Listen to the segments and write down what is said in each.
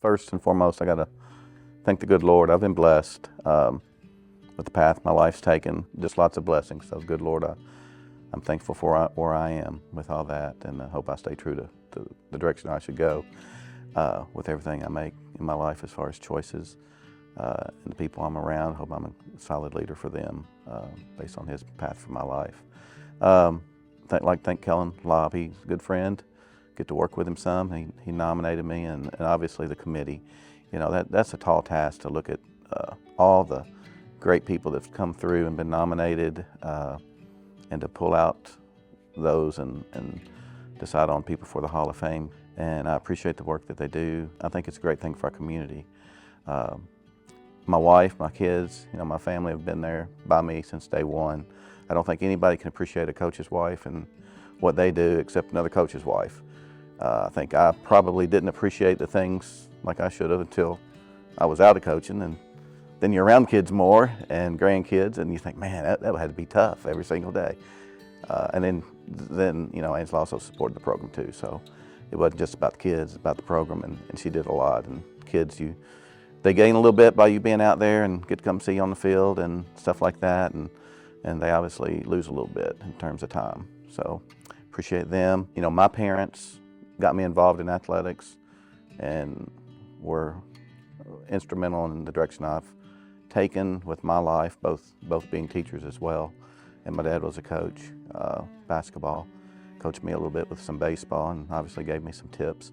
First and foremost, I got to thank the good Lord. I've been blessed with the path my life's taken, just lots of blessings. So good Lord, I'm thankful for where I am with all that, and I hope I stay true to the direction I should go with everything I make in my life as far as choices and the people I'm around. I hope I'm a solid leader for them based on his path for my life. Thank Kellen Lobb. He's a good friend. Get to work with him some. He nominated me, and obviously the committee. You know, that's a tall task to look at all the great people that've come through and been nominated, and to pull out those and decide on people for the Hall of Fame. And I appreciate the work that they do. I think it's a great thing for our community. My wife, my kids, you know, my family have been there by me since day one. I don't think anybody can appreciate a coach's wife and what they do except another coach's wife. I think I probably didn't appreciate the things like I should have until I was out of coaching, and then you're around kids more and grandkids, and you think, man, that had to be tough every single day. And then you know, Angela also supported the program too, so it wasn't just about the kids, it's about the program, and she did a lot. And kids, they gain a little bit by you being out there and get to come see you on the field and stuff like that, and they obviously lose a little bit in terms of time. So appreciate them. You know, my parents got me involved in athletics and were instrumental in the direction I've taken with my life, both being teachers as well. And my dad was a coach, basketball, coached me a little bit with some baseball, and obviously gave me some tips.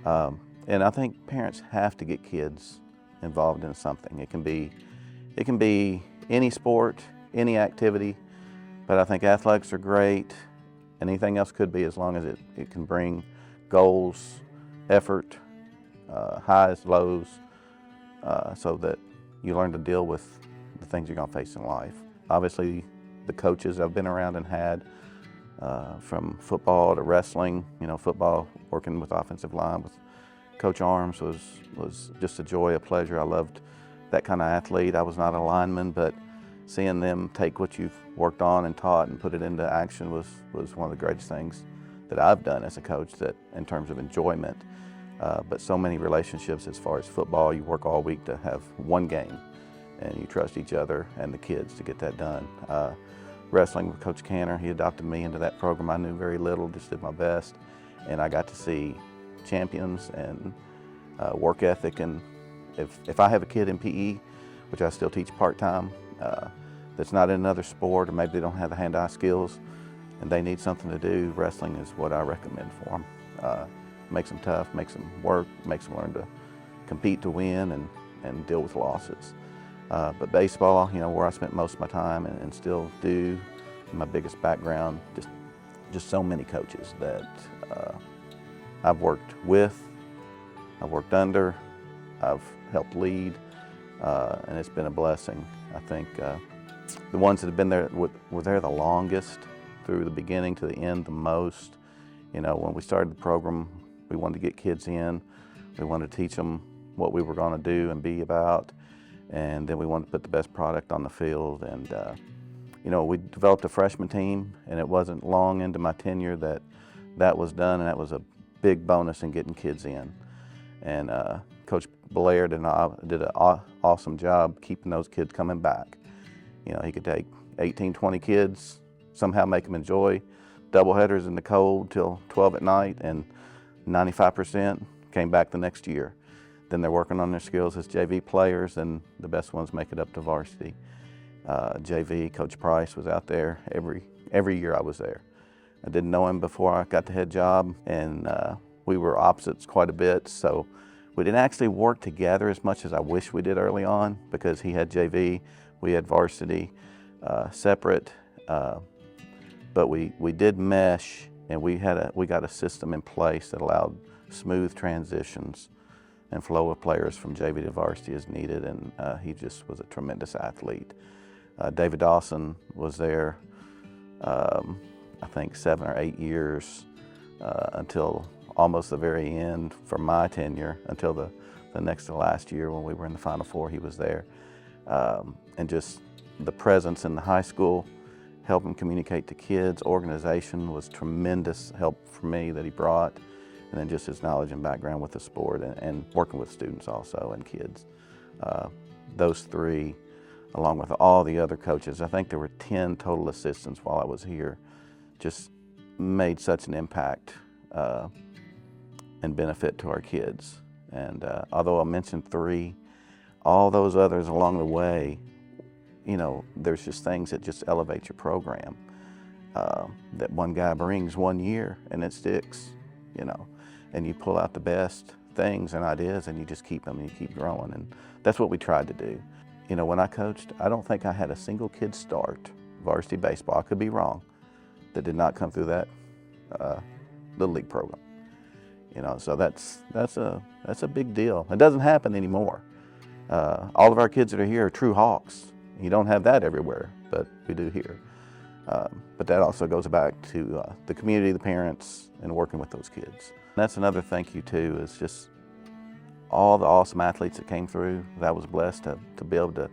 And I think parents have to get kids involved in something. It can be any sport, any activity, but I think athletics are great. Anything else could be, as long as it can bring goals, effort, highs, lows, so that you learn to deal with the things you're going to face in life. Obviously, the coaches I've been around and had, from football to wrestling, you know, football, working with offensive line with Coach Arms was just a joy, a pleasure. I loved that kind of athlete. I was not a lineman, but seeing them take what you've worked on and taught and put it into action was one of the greatest things that I've done as a coach, that in terms of enjoyment. But so many relationships as far as football, you work all week to have one game, and you trust each other and the kids to get that done. Wrestling with Coach Canner, he adopted me into that program. I knew very little, just did my best, and I got to see champions and work ethic. And if I have a kid in PE, which I still teach part-time, that's not in another sport, or maybe they don't have the hand-eye skills and they need something to do, wrestling is what I recommend for them. Makes them tough, makes them work, makes them learn to compete to win and deal with losses. But baseball, you know, where I spent most of my time and still do, my biggest background, just so many coaches that I've worked with, I've worked under, I've helped lead, and it's been a blessing. I think the ones that have been there, were there the longest, through the beginning to the end the most. You know, when we started the program, we wanted to get kids in, we wanted to teach them what we were going to do and be about, and then we wanted to put the best product on the field. And you know, we developed a freshman team, and it wasn't long into my tenure that was done, and that was a big bonus in getting kids in. And Coach Blair did an awesome job keeping those kids coming back. You know, he could take 18, 20 kids, somehow make them enjoy doubleheaders in the cold till 12 at night, and 95% came back the next year. Then they're working on their skills as JV players, and the best ones make it up to varsity. JV, Coach Price was out there every year I was there. I didn't know him before I got the head job, and we were opposites quite a bit, so we didn't actually work together as much as I wish we did early on, because he had JV, we had varsity separate, but we did mesh, and we got a system in place that allowed smooth transitions and flow of players from JV to varsity as needed, and he just was a tremendous athlete. David Dawson was there, I think 7 or 8 years, until almost the very end for my tenure, until the next to last year when we were in the Final Four. He was there, and just the presence in the high school, helping communicate to kids. Organization was tremendous help for me that he brought, and then just his knowledge and background with the sport and working with students also and kids. Those three, along with all the other coaches, I think there were 10 total assistants while I was here, just made such an impact and benefit to our kids. And although I mentioned three, all those others along the way, you know, there's just things that just elevate your program. That one guy brings 1 year and it sticks, you know, and you pull out the best things and ideas and you just keep them and you keep growing. And that's what we tried to do. You know, when I coached, I don't think I had a single kid start varsity baseball, I could be wrong, that did not come through that Little League program. You know, so that's a big deal. It doesn't happen anymore. All of our kids that are here are true Hawks. You don't have that everywhere, but we do here. But that also goes back to the community, the parents, and working with those kids. That's another thank you too, is just all the awesome athletes that came through that I was blessed to be able to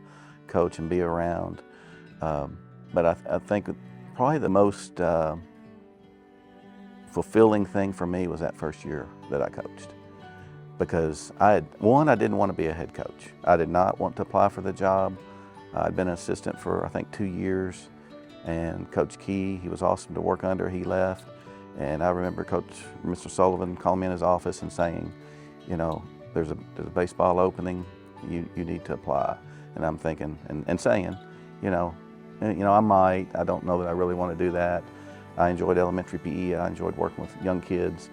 coach and be around. But I think probably the most fulfilling thing for me was that first year that I coached. Because I didn't want to be a head coach. I did not want to apply for the job. I'd been an assistant for, I think, 2 years. And Coach Key, he was awesome to work under, he left. And I remember Mr. Sullivan calling me in his office and saying, you know, there's a baseball opening, you need to apply. And I'm thinking, and saying, I don't know that I really want to do that. I enjoyed elementary PE, I enjoyed working with young kids.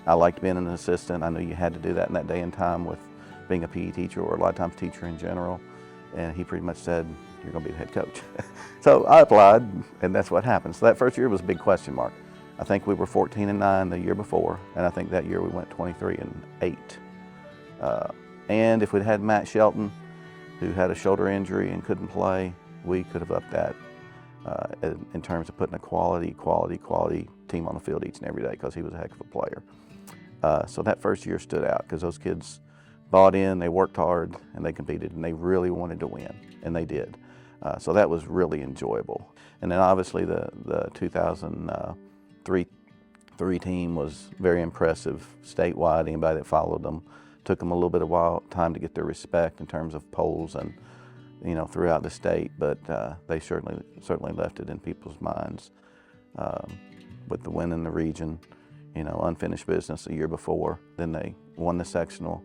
I liked being an assistant. I knew you had to do that in that day and time with being a PE teacher or a lot of times teacher in general. And he pretty much said, you're going to be the head coach. So I applied, and that's what happened. So that first year was a big question mark. I think we were 14-9 the year before, and I think that year we went 23-8. And if we'd had Matt Shelton, who had a shoulder injury and couldn't play, we could have upped that in terms of putting a quality team on the field each and every day, because he was a heck of a player. So that first year stood out because those kids bought in, they worked hard, and they competed, and they really wanted to win, and they did. So that was really enjoyable. And then obviously the 2003 team was very impressive statewide. Anybody that followed them, took them a little bit of time to get their respect in terms of polls and, you know, throughout the state, but they certainly left it in people's minds with the win in the region. You know, unfinished business the year before. Then they won the sectional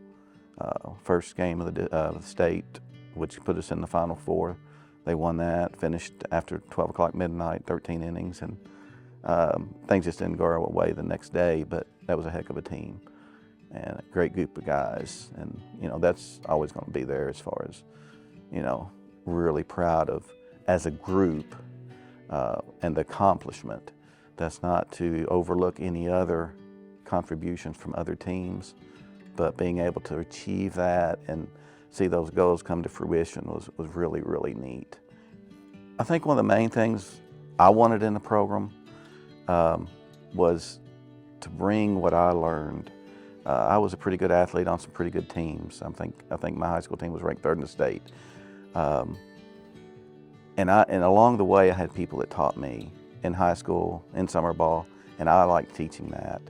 first game of the state, which put us in the Final Four. They won that, finished after 12 o'clock midnight, 13 innings, and things just didn't go our way the next day, but that was a heck of a team and a great group of guys. And, you know, that's always going to be there as far as, you know, really proud of as a group and the accomplishment. That's not to overlook any other contributions from other teams, but being able to achieve that and see those goals come to fruition was really, really neat. I think one of the main things I wanted in the program was to bring what I learned. I was a pretty good athlete on some pretty good teams. I think my high school team was ranked 3rd in the state. And along the way, I had people that taught me in high school, in summer ball, and I liked teaching that.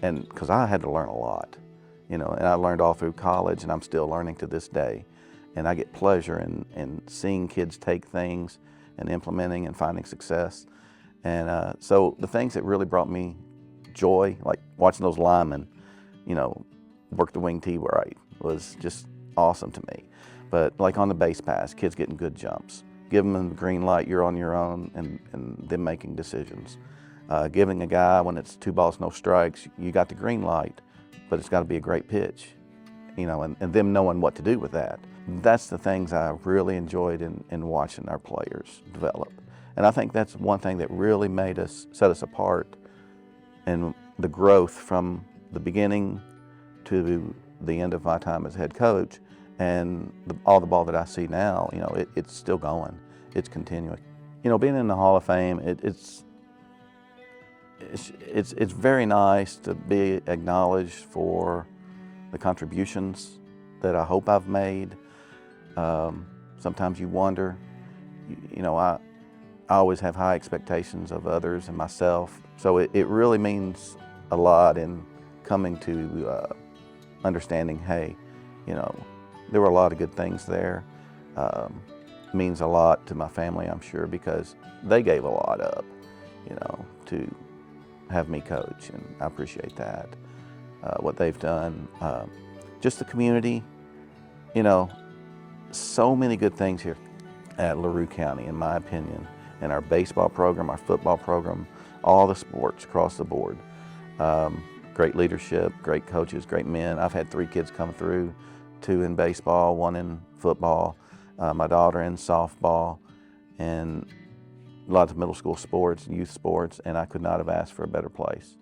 And because I had to learn a lot, you know, and I learned all through college, and I'm still learning to this day. And I get pleasure in seeing kids take things and implementing and finding success. And so the things that really brought me joy, like watching those linemen, you know, work the wing tee right, was just awesome to me. But like on the base pass, kids getting good jumps, giving them the green light, you're on your own, and them making decisions. Giving a guy, when it's 2 balls, no strikes, you got the green light, but it's got to be a great pitch, you know, and them knowing what to do with that. That's the things I really enjoyed in watching our players develop. And I think that's one thing that really set us apart in the growth from the beginning to the end of my time as head coach. And all the ball that I see now, you know, it's still going, it's continuing. You know, being in the Hall of Fame, it's very nice to be acknowledged for the contributions that I hope I've made. Sometimes you wonder, you know, I always have high expectations of others and myself. So it really means a lot in coming to understanding, hey, there were a lot of good things there. Means a lot to my family, I'm sure, because they gave a lot up, to have me coach, and I appreciate that, what they've done. Just the community, so many good things here at Larue County, in my opinion, in our baseball program, our football program, all the sports across the board. Great leadership, great coaches, great men. I've had 3 kids come through, 2 in baseball, 1 in football, my daughter in softball, and lots of middle school sports, youth sports, and I could not have asked for a better place.